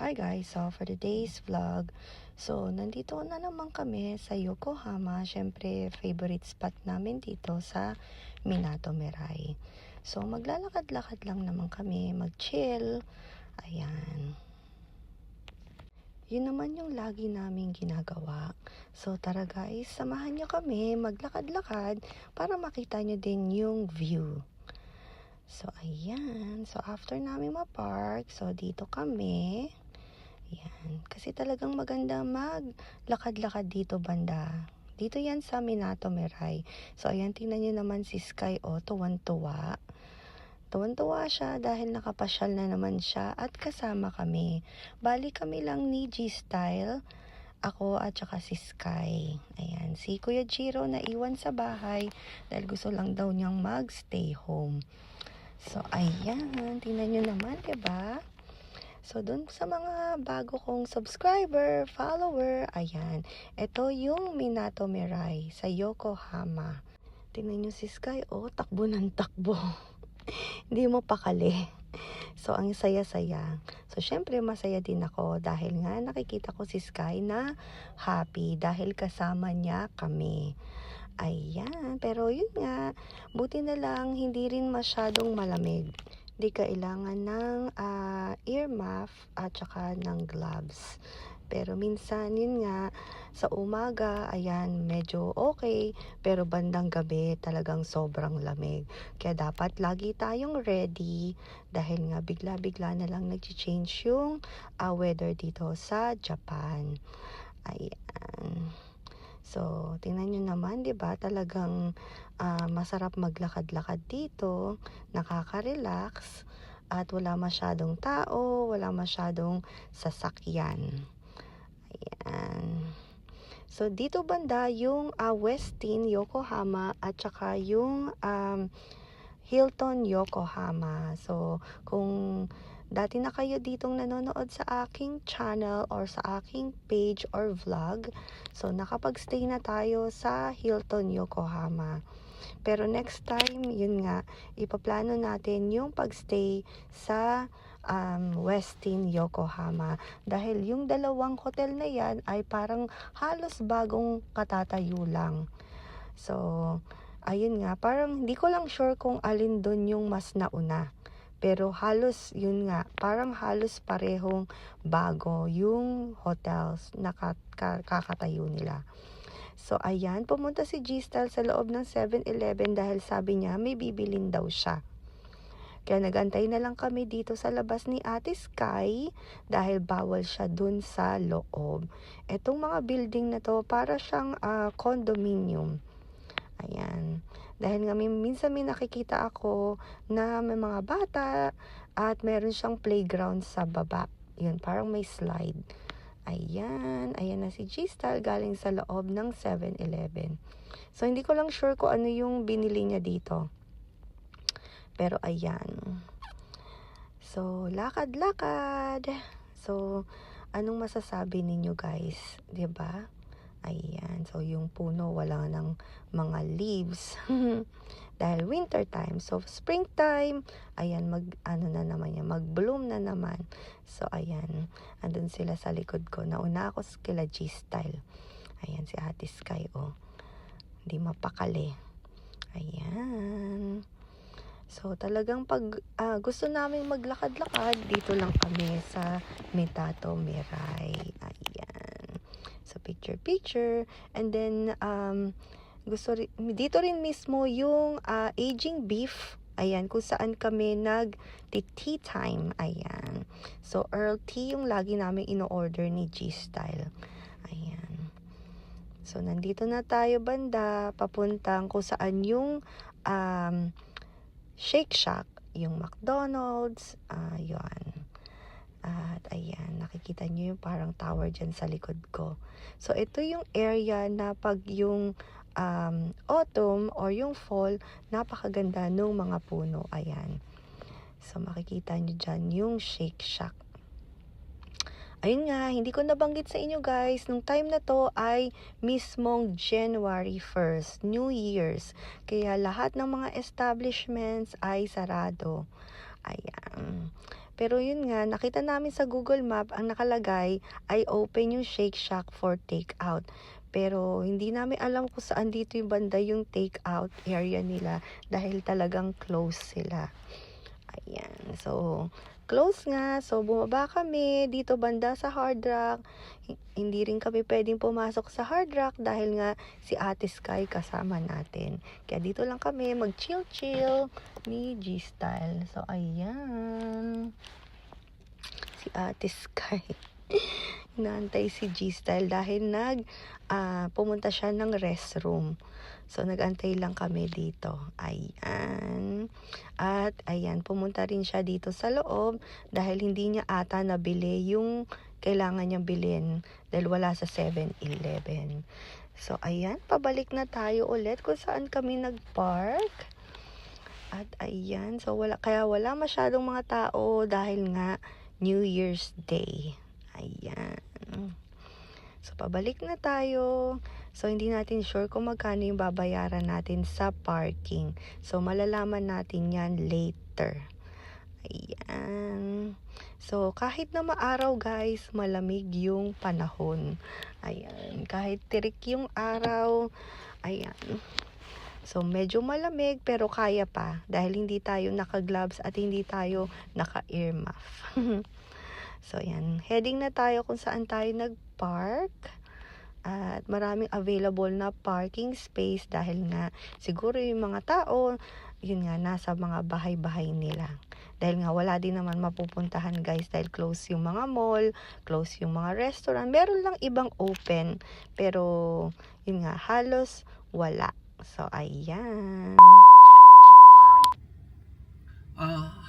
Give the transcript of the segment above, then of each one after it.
Hi guys, so for today's vlog, so nandito na naman kami sa Yokohama. Syempre, favorite spot namin dito sa Minato Mirai. So maglalakad-lakad lang naman kami, mag-chill. Ayan. Yun naman yung lagi naming ginagawa. So tara guys, samahan nyo kami maglakad-lakad para makita nyo din yung view. So ayan, so after namin ma-park, so dito kami. Yan. Kasi talagang maganda maglakad-lakad dito banda. Dito yan sa Minato Mirai. So, ayan, tingnan nyo naman si Sky, tuwan-tuwa. Tuwan-tuwa siya dahil nakapasyal na naman siya at kasama kami. Bali kami lang ni G-Style, ako at saka si Sky. Ayan, si Kuya Jiro na iwan sa bahay dahil gusto lang daw niyang magstay home. So, ayan, tingnan nyo naman, diba? So, dun sa mga bago kong subscriber, follower, ayan. Ito yung Minato Mirai sa Yokohama. Tingnan nyo si Sky, takbo ng takbo. Hindi mo pakali. So, ang saya-saya. So, syempre, masaya din ako dahil nga nakikita ko si Sky na happy dahil kasama niya kami. Ayan, pero yun nga, buti na lang hindi rin masyadong malamig. Di kailangan ng ear muff at saka ng gloves. Pero minsan, yun nga, sa umaga, ayan, medyo okay. Pero bandang gabi, talagang sobrang lamig. Kaya dapat lagi tayong ready dahil nga bigla-bigla na lang nag-change yung weather dito sa Japan. Ayan. So, tingnan nyo naman, di ba? Talagang masarap maglakad-lakad dito, nakaka-relax, at wala masyadong tao, wala masyadong sasakyan. Ayan. So, dito banda yung Westin Yokohama at saka yung Hilton Yokohama. So, kung dati na kayo ditong nanonood sa aking channel or sa aking page or vlog, so nakapag-stay na tayo sa Hilton Yokohama. Pero next time, yun nga, ipaplano natin yung pagstay sa Westin Yokohama. Dahil yung dalawang hotel na yan ay parang halos bagong katatayo lang. So, ayun nga, parang hindi ko lang sure kung alin doon yung mas nauna. Pero halos, yun nga, parang halos parehong bago yung hotels na kakatayo nila. So, ayan, pumunta si G-Style sa loob ng 7-Eleven dahil sabi niya may bibilin daw siya. Kaya nagantay na lang kami dito sa labas ni Ate Sky dahil bawal siya dun sa loob. Etong mga building na to, para siyang condominium. Ayan. Dahil nga minsan may nakikita ako na may mga bata at meron siyang playground sa baba. Yun, parang may slide. Ayan. Ayan na si G-Style galing sa loob ng 7-Eleven. So, hindi ko lang sure kung ano yung binili niya dito. Pero ayan. So, lakad-lakad. So, anong masasabi ninyo guys? 'Di ba? Ayan, so yung puno wala ng mga leaves dahil winter time. So springtime, ayan, na naman yan, mag-bloom na naman. So ayan, andun sila sa likod ko. Nauna ako kila G-Style. Ayan, si Ate Sky, hindi mapakali. Ayan. So talagang pag gusto naming maglakad-lakad, dito lang kami sa Minato Mirai. Ayan. So picture. And then dito rin mismo yung aging beef. Ayan, kung saan kami nag-tea time. Ayan. So Earl tea yung lagi namin ino-order ni G-Style. Ayan. So nandito na tayo banda, papuntang kung saan yung Shake Shack, yung McDonald's, yun. At ayan, nakikita nyo yung parang tower dyan sa likod ko. So, ito yung area na pag yung autumn or yung fall, napakaganda ng mga puno. Ayan. So, makikita nyo dyan yung Shake Shack. Ayun nga, hindi ko nabanggit sa inyo guys, nung time na to ay mismong January 1st, New Year's. Kaya lahat ng mga establishments ay sarado. Ayan. Pero yun nga, nakita namin sa Google Map, ang nakalagay ay open yung Shake Shack for takeout. Pero hindi namin alam kung saan dito yung banda yung takeout area nila dahil talagang close sila. Ayan. So, close nga. So, bumaba kami dito banda sa Hard Rock. Hindi rin kami pwedeng pumasok sa Hard Rock dahil nga si Ate Sky kasama natin. Kaya dito lang kami mag-chill-chill ni G-Style. So, ayan. Si Ate Sky. Inaantay si G-Style dahil pumunta siya ng restroom. So, nag-antay lang kami dito. Ayan. At, ayan, pumunta rin siya dito sa loob dahil hindi niya ata nabili yung kailangan niyang bilhin dahil wala sa 7-Eleven. So, ayan, pabalik na tayo ulit kung saan kami nag-park. At, ayan, so kaya wala masyadong mga tao dahil nga New Year's Day. Ayan. So, pabalik na tayo. So, hindi natin sure kung magkano yung babayaran natin sa parking. So, malalaman natin yan later. Ayan. So, kahit na maaraw guys, malamig yung panahon. Ayan. Kahit tirik yung araw. Ayan. So, medyo malamig pero kaya pa. Dahil hindi tayo naka-gloves at hindi tayo naka-earmuff. So, yan. Heading na tayo kung saan tayo nag-park. At maraming available na parking space dahil nga siguro yung mga tao, yun nga, nasa mga bahay-bahay nila. Dahil nga wala din naman mapupuntahan guys dahil close yung mga mall, close yung mga restaurant. Meron lang ibang open, pero yun nga, halos wala. So, ayan.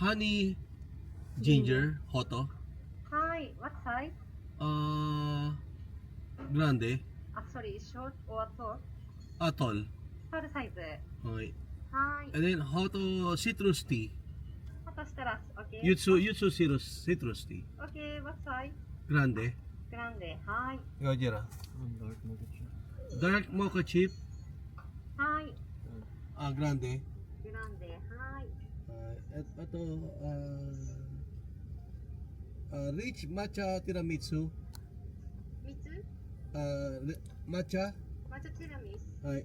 Honey ginger hoto. Hi, what size? Grande. Sorry, short or tall? Tall. Tall size. Okay. Hi. And then hoto citrus tea. What stress? Okay. Yutsu citrus tea. Okay, what size? Grande. Grande. Hi. Gajera. Dark mocha chip. Hi. Grande. Grande. Hi. At ito rich matcha tiramisu. Mitsu? Matcha. Matcha tiramisu. はい。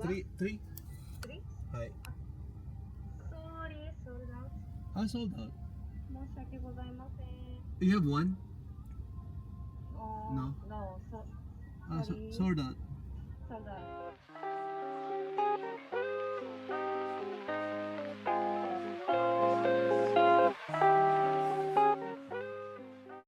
three. Three? はい。 Sorry, sold out. Sold out. 申し訳ございません。 You have one? Oh, No. No, so, Ah, Sorry. sold out. sold out.